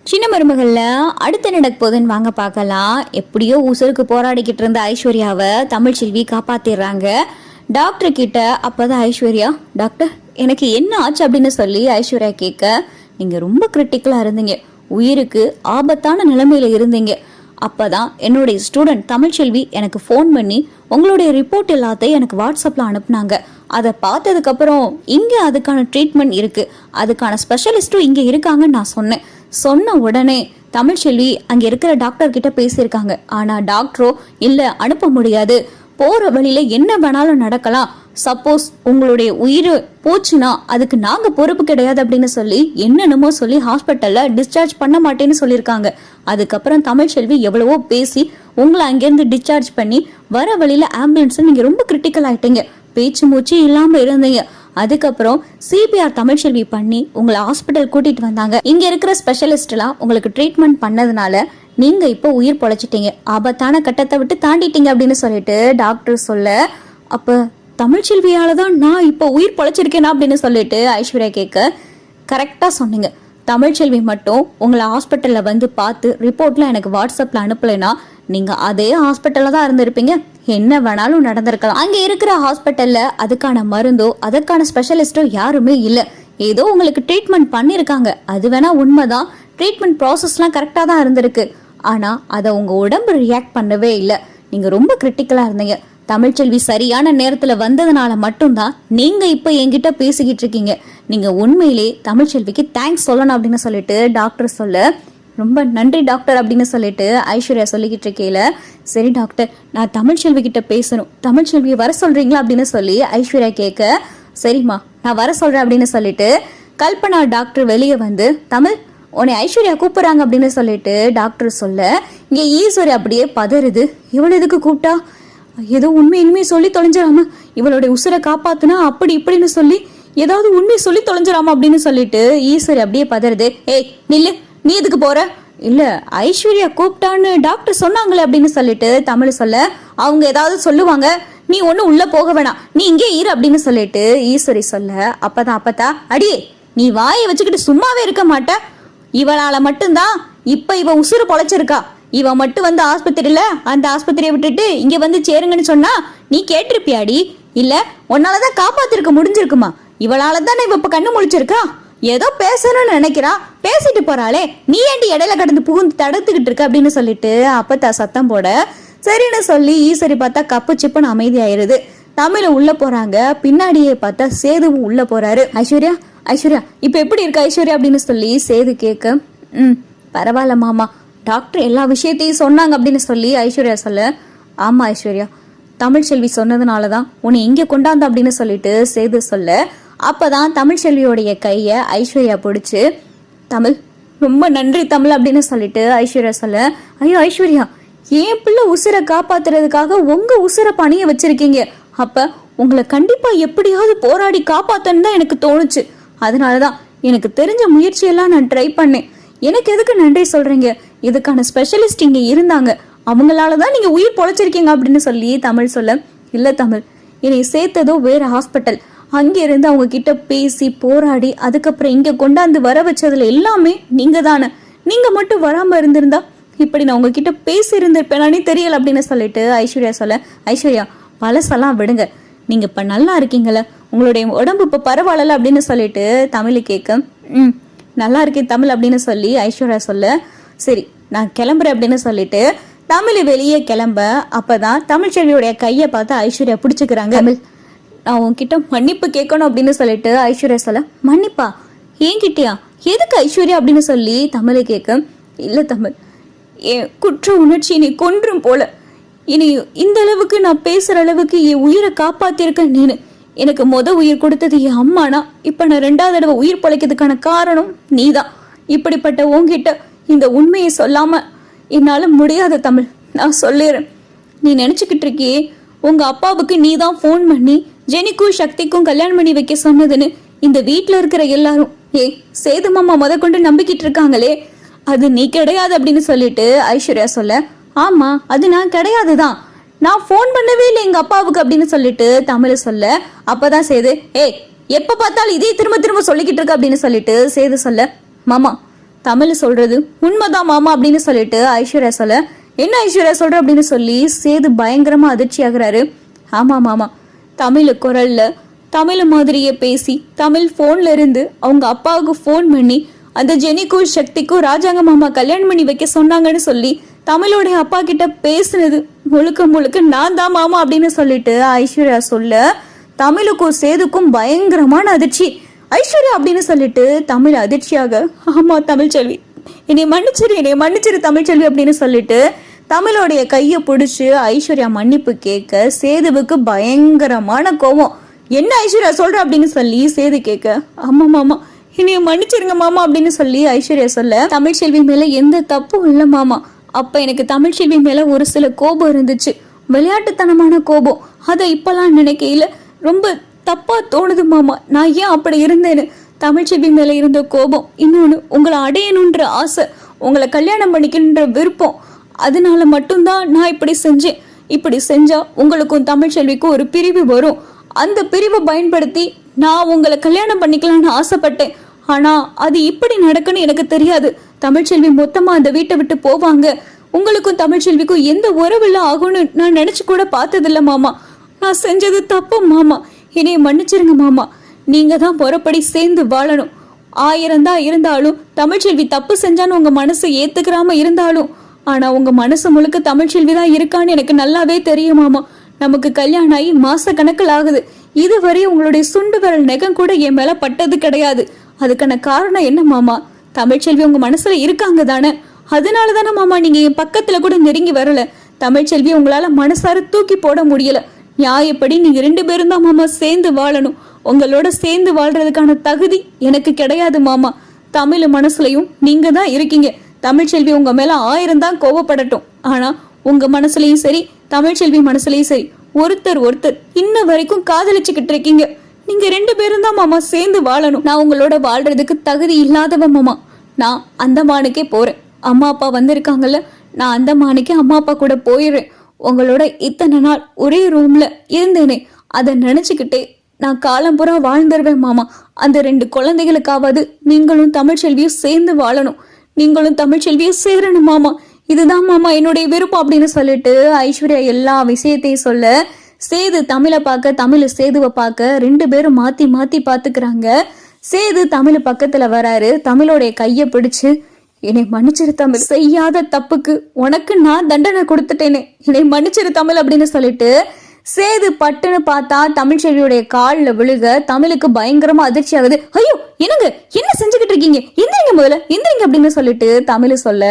சின்ன மருமகள்ல அடுத்து நடக்க போகுதுன்னு வாங்க பார்க்கலாம். எப்படியோ உசுருக்கு போராடிக்கிட்டு இருந்த ஐஸ்வர்யாவை தமிழ்ச்செல்வி காப்பாத்திடுறாங்க டாக்டர் கிட்ட. அப்பதான் ஐஸ்வர்யா, டாக்டர் எனக்கு என்ன ஆச்சு அப்படின்னு சொல்லி ஐஸ்வர்யா கேட்க, நீங்க ரொம்ப கிரிட்டிக்கலா இருந்தீங்க, உயிருக்கு ஆபத்தான நிலைமையில இருந்தீங்க. அப்பதான் என்னுடைய ஸ்டூடெண்ட் தமிழ்ச்செல்வி எனக்கு ஃபோன் பண்ணி உங்களுடைய ரிப்போர்ட் எல்லாத்தையும் எனக்கு வாட்ஸ்அப்ல அனுப்புனாங்க. அதை பார்த்ததுக்கு அப்புறம் இங்க அதுக்கான ட்ரீட்மெண்ட் இருக்கு, அதுக்கான ஸ்பெஷலிஸ்டும் இங்க இருக்காங்கன்னு நான் சொன்ன உடனே தமிழ்ச்செல்வி அங்க இருக்கிற டாக்டர் கிட்ட பேசியிருக்காங்க. ஆனா டாக்டரோ இல்ல, அனுப்ப முடியாது, போற வழியில என்ன வேணாலும் நடக்கலாம், சப்போஸ் உங்களுடைய உயிர் போச்சுன்னா அதுக்கு நாங்க பொறுப்பு கிடையாது அப்படின்னு சொல்லி என்னென்னமோ சொல்லி ஹாஸ்பிட்டல்ல டிஸ்சார்ஜ் பண்ண மாட்டேன்னு சொல்லியிருக்காங்க. அதுக்கப்புறம் தமிழ்ச்செல்வி எவ்வளவோ பேசி உங்களை அங்கேருந்து டிஸ்சார்ஜ் பண்ணி வர வழியில ஆம்புலன்ஸ் நீங்க ரொம்ப கிரிட்டிக்கல் ஆயிட்டீங்க, பேச்சு மூச்சு இல்லாம இருந்தீங்க. அதுக்கப்புறம் சிபிஆர் தமிழ்ச்செல்வி பண்ணி உங்களை ஹாஸ்பிட்டல் கூட்டிட்டு வந்தாங்க. இங்க இருக்கிற ஸ்பெஷலிஸ்ட் எல்லாம் உங்களுக்கு ட்ரீட்மெண்ட் பண்ணதுனால நீங்க இப்போ உயிர் பொழைச்சிட்டீங்க, ஆபத்தான கட்டத்தை விட்டு தாண்டிட்டீங்க அப்படின்னு சொல்லிட்டு டாக்டர் சொல்ல, அப்ப தமிழ்ச்செல்வியால தான் நான் இப்போ உயிர் பொழைச்சிருக்கேனா அப்படின்னு சொல்லிட்டு ஐஸ்வர்யா கேட்க, கரெக்டா சொன்னீங்க, தமிழ்ச்செல்வி மட்டும் உங்களை ஹாஸ்பிட்டல்ல வந்து பார்த்து ரிப்போர்ட்ல எனக்கு வாட்ஸ்அப்ல அனுப்பலைன்னா நீங்க அதே ஹாஸ்பிட்டல்ல தான் இருந்திருப்பீங்க, என்ன வேணாலும் நடந்திருக்கலாம். அங்க இருக்கிற ஹாஸ்பிட்டல்ல அதுக்கான மருந்தோ அதுக்கான ஸ்பெஷலிஸ்டோ யாருமே இல்ல, ஏதோ உங்களுக்கு ட்ரீட்மெண்ட் பண்ணிருக்காங்க, அது வேணா உண்மைதான், ட்ரீட்மெண்ட் ப்ராசஸ்லாம் கரெக்டா தான் இருந்திருக்கு. ஆனா அதை உங்க உடம்பு ரியாக்ட் பண்ணவே இல்லை, நீங்க ரொம்ப கிரிட்டிக்கலா இருந்தீங்க. தமிழ்ச்செல்வி சரியான நேரத்துல வந்ததுனால மட்டும்தான் நீங்க இப்ப என்கிட்ட பேசிக்கிட்டு இருக்கீங்க. நீங்க உண்மையிலே தமிழ்ச்செல்விக்கு தேங்க்ஸ் சொல்லணும் அப்படின்னு சொல்லிட்டு டாக்டர் சொல்ல, ரொம்ப நன்றி டாக்டர் அப்படின்னு சொல்லிட்டு ஐஸ்வர்யா சொல்லிக்கிட்டு இருக்கையில, சரி டாக்டர் நான் தமிழ்ச்செல்வி கிட்ட பேசணும், தமிழ்ச்செல்வியை வர சொல்றீங்களா அப்படின்னு சொல்லி ஐஸ்வர்யா கேட்க, சரிம்மா நான் வர சொல்றேன் அப்படின்னு சொல்லிட்டு கல்பனா டாக்டர் வெளியே வந்து, தமிழ் உன்னை ஐஸ்வர்யா கூப்பிடுறாங்க அப்படின்னு சொல்லிட்டு டாக்டர் சொல்ல, இங்க ஈஸ்வரி அப்படியே பதறுது, இவளை எதுக்கு கூப்பிட்டா, ஏதோ உண்மை சொல்லி தொலைஞ்சிடாம, இவளுடைய உசுரை காப்பாத்துனா அப்படி இப்படின்னு சொல்லி ஏதாவது உண்மை சொல்லி தொலைஞ்சிடாம அப்படின்னு சொல்லிட்டு ஈஸ்வரி அப்படியே பதறுது. ஏய் நில்லு, நீ எதுக்கு போற, இல்ல ஐஸ்வர்யா கூப்பிட்டான்னு டாக்டர் சொன்னாங்களே அப்படின்னு சொல்லிட்டு தமிழ் சொல்ல, அவங்க ஏதாவது சொல்லுவாங்க, நீ ஒன்னும் உள்ள போக வேணாம், நீ இங்கே இரு அப்படின்னு சொல்லிட்டு ஈஸ்வரி சொல்ல, அப்பதா அடியே நீ வாயை வச்சுக்கிட்டு சும்மாவே இருக்க மாட்ட, இவளால மட்டும்தான் இப்ப இவ உசுறு பொழைச்சிருக்கா, இவ மட்டும் வந்து ஆஸ்பத்திரியில அந்த ஆஸ்பத்திரியை விட்டுட்டு இங்க வந்து சேருங்கன்னு சொன்னா நீ கேட்டிருப்பியாடி, இல்ல உன்னாலதான் காப்பாத்திருக்க முடிஞ்சிருக்குமா, இவளாலதான் இவ இப்ப கண்ணு முழிச்சிருக்கா, ஏதோ பேசணும்னு நினைக்கிறா, பேசிட்டு போறாளே, நீ ஏண்டி இடையில கடந்து புகுந்து தடுத்துக்கிட்டு இருக்க அப்படின்னு சொல்லிட்டு அப்பத்தா சத்தம் போட, சரின்னு சொல்லி ஈஸ்வரி பார்த்தா கப்பு சிப்புன்னு அமைதியாயிருது. தமிழ் உள்ள போறாங்க, பின்னாடியே பார்த்தா சேதுவும் உள்ள போறாரு. ஐஸ்வர்யா இப்ப எப்படி இருக்கு ஐஸ்வர்யா அப்படின்னு சொல்லி சேது கேட்க, பரவாயில்ல மாமா, டாக்டர் எல்லா விஷயத்தையும் சொன்னாங்க அப்படின்னு சொல்லி ஐஸ்வர்யா சொல்ல, ஆமா ஐஸ்வர்யா தமிழ்ச்செல்வி சொன்னதுனாலதான் உன்னை இங்க கொண்டாந்த அப்படின்னு சொல்லிட்டு சேது சொல்ல, அப்பதான் தமிழ்ச்செல்வியோடைய கைய ஐஸ்வர்யா பிடிச்சு, தமிழ் ரொம்ப நன்றி தமிழ் அப்படின்னு சொல்லிட்டு ஐஸ்வர்யா சொல்ல, ஐயோ ஐஸ்வர்யா என் பிள்ளை உசுரை காப்பாத்துறதுக்காக உங்க உசுரை பணிய வச்சிருக்கீங்க, அப்ப உங்களை கண்டிப்பா எப்படியாவது போராடி காப்பாத்தன்னு தான் எனக்கு தோணுச்சு, அதனாலதான் எனக்கு தெரிஞ்ச முயற்சியெல்லாம் நான் ட்ரை பண்ணேன், எனக்கு எதுக்கு நன்றி சொல்றீங்க, இதுக்கான ஸ்பெஷலிஸ்ட் இங்க இருந்தாங்க, அவங்களாலதான் நீங்க உயிர் பொழைச்சிருக்கீங்க அப்படின்னு சொல்லி தமிழ் சொல்ல, இல்ல தமிழ் என்னை சேர்த்ததோ வேற ஹாஸ்பிட்டல், அங்கிருந்து அவங்க கிட்ட பேசி போராடி அதுக்கப்புறம் இங்க கொண்டாந்து வர வச்சதுல எல்லாமே நீங்க தானே, நீங்க மட்டும் வராம இருந்திருந்தா இப்படி நான் உங்ககிட்ட பேசி இருந்திருப்பேனானே தெரியல அப்படின்னு சொல்லிட்டு ஐஸ்வர்யா சொல்ல, ஐஸ்வர்யா பழசெல்லாம் விடுங்க, நீங்க இப்ப நல்லா இருக்கீங்கள, உங்களுடைய உடம்பு இப்ப பரவாயில்ல அப்படின்னு சொல்லிட்டு தமிழ் கேட்க, நல்லா இருக்கேன் தமிழ் அப்படின்னு சொல்லி ஐஸ்வர்யா சொல்ல, சரி நான் கிளம்புறேன் அப்படின்னு சொல்லிட்டு தமிழ் வெளியே கிளம்ப, அப்பதான் தமிழ்ச்செல்வியோடைய கையை பார்த்து ஐஸ்வர்யா பிடிச்சுக்கிறாங்க. தமிழ் நான் உன்கிட்ட மன்னிப்பு கேட்கணும் அப்படின்னு சொல்லிட்டு ஐஸ்வர்யா சொல்ல, மன்னிப்பா ஏன்கிட்டயா, எதுக்கு ஐஸ்வர்யா அப்படின்னு சொல்லி தமிழை கேட்க, இல்ல தமிழ் என் குற்ற உணர்ச்சி நீ கொன்றும் போல, இனி இந்த அளவுக்கு நான் பேசுற அளவுக்கு என் உயிரை காப்பாத்திருக்க நீனு, எனக்கு உயிர் கொடுத்தது என் அம்மானா, இப்ப நான் 2வது தடவை உயிர் பொழைக்கிறதுக்கான காரணம் நீதான், இப்படிப்பட்ட உன்கிட்ட இந்த உண்மையை சொல்லாம என்னால முடியாத தமிழ், நான் சொல்லிடுறேன், நீ நினைச்சுக்கிட்டு இருக்கியே உங்க அப்பாவுக்கு நீ தான் போன் பண்ணி ஜெனிக்கும் சக்திக்கும் கல்யாணம் பண்ணி வைக்க சொன்னதுன்னு இந்த வீட்டுல இருக்கிற எல்லாரும் சேது மாமா கொண்டு நம்பிக்கிட்டு இருக்காங்களே, அது நீ கிடையாது அப்படின்னு சொல்லிட்டு ஐஸ்வர்யா சொல்ல, ஆமா அது நான் கிடையாதுதான், நான் போன் பண்ணவே இல்லை எங்க அப்பாவுக்கு அப்படின்னு சொல்லிட்டு தமிழ் சொல்ல, அப்பதான் சேது எப்ப பார்த்தாலும் இதே திரும்ப திரும்ப சொல்லிக்கிட்டு இருக்க அப்படின்னு சொல்லிட்டு சேது சொல்ல, மாமா தமிழ் சொல்றது உண்மைதான் மாமா அப்படின்னு சொல்லிட்டு ஐஸ்வர்யா சொல்ல, என்ன ஐஸ்வர்யா சொல்ற அப்படின்னு சொல்லி சேது பயங்கரமா அதிர்ச்சி ஆகுறாரு. ஆமா மாமா, தமிழ் குரல்ல தமிழ் மாதிரியே பேசி தமிழ் போன்ல இருந்து அவங்க அப்பாவுக்கு போன் பண்ணி அந்த ஜெனிக்கும் சக்திக்கும் ராஜாங்க மாமா கல்யாணம் பண்ணி வைக்க சொன்னாங்கன்னு சொல்லி தமிழோடைய அப்பா கிட்ட பேசுனது முழுக்க முழுக்க நான் தான் மாமா அப்படின்னு சொல்லிட்டு ஐஸ்வர்யா சொல்ல, தமிழுக்கும் சேதுக்கும் பயங்கரமான அதிர்ச்சி. ஐஸ்வர்யா அப்படின்னு சொல்லிட்டு தமிழ் அதிர்ச்சியாக, ஆமா தமிழ்ச்செல்வி, என்னை மன்னிச்சிரு தமிழ்ச்செல்வி அப்படின்னு சொல்லிட்டு தமிழோடைய கையை பிடிச்சி ஐஸ்வர்யா மன்னிப்பு கேட்க சேதுவுக்கு பயங்கரமான கோபம். என்ன ஐஸ்வர்யா சொல்ற அப்படின்னு சொல்லி சேது கேட்க, ஆமா மாமா என்னைய மன்னிச்சிருங்க மாமா அப்படின்னு சொல்லி ஐஸ்வர்யா சொல்ல, தமிழ்ச்செல்வி மேல எந்த தப்பும் இல்லை மாமா. அப்ப எனக்கு தமிழ்ச்செல்வி மேல ஒரு சில கோபம் இருந்துச்சு, விளையாட்டுத்தனமான கோபம். அதை இப்பெல்லாம் நினைக்கையில ரொம்ப தப்பா தோணுது மாமா. நான் ஏன் அப்படி இருந்தேன்னு. தமிழ்ச்செல்வி மேல இருந்த கோபம், இன்னொன்னு உங்களை அடையணுன்ற ஆசை, உங்களை கல்யாணம் பண்ணிக்கணுன்ற விருப்பம், அதனால மட்டும்தான் நான் இப்படி செஞ்சேன். இப்படி செஞ்சா உங்களுக்கும் தமிழ்ச்செல்விக்கும் ஒரு பிரிவு வரும். அந்த பிரிவை பயன்படுத்தி நான் உங்களை கல்யாணம் பண்ணிக்கலாம்னு ஆசைப்பட்டேன். ஆனா அது இப்படி நடக்குன்னு எனக்கு தெரியாது. தமிழ்ச்செல்வி மொத்தமா அந்த வீட்டை விட்டு போவாங்க, உங்களுக்கும் தமிழ்ச்செல்விக்கும் எந்த உறவுல ஆகும்னு நான் நினைச்சு கூட பார்த்ததில்ல மாமா. நான் செஞ்சது தப்பு மாமா, என்னைய மன்னிச்சிருங்க மாமா. நீங்க தான் முறைப்படி சேர்ந்து வாழணும். 1000 தான் இருந்தாலும் தமிழ்ச்செல்வி தப்பு செஞ்சான்னு உங்க மனசு ஏத்துக்கிறாம இருந்தாலும், ஆனா உங்க மனசு முழுக்க தமிழ்ச்செல்வி தான் இருக்கான்னு எனக்கு நல்லாவே தெரியும் மாமா. நமக்கு கல்யாணம் ஆகி மாச கணக்கில் ஆகுது. இதுவரை உங்களுடைய சுண்டு விரல் நெகம் கூட என் மேல பட்டது கிடையாது. அதுக்கான காரணம் என்ன மாமா? தமிழ்ச்செல்வி உங்க மனசுல இருக்காங்க தானே, அதனால தானே மாமா நீங்க என் பக்கத்துல கூட நெருங்கி வரல. தமிழ்ச்செல்வி உங்களால மனசார தூக்கி போட முடியல. நியாயப்படி நீங்க 2 பேரும் தான் மாமா சேர்ந்து வாழணும். உங்களோட சேர்ந்து வாழ்றதுக்கான தகுதி எனக்கு கிடையாது மாமா. தமிழ் மனசுலயும் நீங்க தான் இருக்கீங்க. தமிழ்ச்செல்வி உங்க மேல 1000 தான் கோவப்படட்டும், ஆனா உங்க மனசுலயும் சரி தமிழ்ச்செல்வி மனசுலயும் சரி ஒருத்தர் இன்ன வரைக்கும் காதலிச்சுக்கிட்டு இருக்கீங்க. நீங்க 2 பேரும் தான் மாமா சேர்ந்து வாழணும். நான் உங்களோட வாழ்றதுக்கு தகுதி இல்லாதவ மாமா. நான் அந்தமானுக்கே போறேன். அம்மா அப்பா வந்திருக்காங்கல்ல, நான் அந்தமானுக்கே அம்மா அப்பா கூட போயிடுறேன். உங்களோட இத்தனை நாள் ஒரே ரூம்ல இருந்தேனே, அதை நினைச்சுக்கிட்டே நான் காலம்புறா வாழ்ந்துருவேன் மாமா. அந்த 2 குழந்தைகளுக்காவது நீங்களும் தமிழ்ச்செல்வியும் சேர்ந்து வாழணும். நீங்களும் தமிழ்ச்செல்வியும் சேரணும் மாமா. இதுதான் மாமா என்னுடைய விருப்பம் அப்படின்னு சொல்லிட்டு ஐஸ்வர்யா எல்லா விஷயத்தையும் சொல்ல, சேது தமிழை பார்க்க தமிழ் சேதுவை பார்க்க 2 பேரும் மாத்தி மாத்தி பாத்துக்கிறாங்க. சேது தமிழ் பக்கத்துல வராரு. தமிழோடைய கைய பிடிச்சு, என்னை மன்னிச்சிரு தமிழ், செய்யாத தப்புக்கு உனக்கு நான் தண்டனை கொடுத்துட்டேனே, என்னை மன்னிச்சிரு தமிழ் அப்படின்னு சொல்லிட்டு சேது பட்டுன்னு பார்த்தா தமிழ்ச்செல்வியோடைய காலில் விழுக தமிழுக்கு பயங்கரமா அதிர்ச்சி ஆகுது. ஐயோ என்னங்க, என்ன செஞ்சுக்கிட்டு இருக்கீங்க, எந்திரிங்க முதல்ல எந்திரிங்க அப்படின்னு சொல்லிட்டு தமிழ் சொல்ல,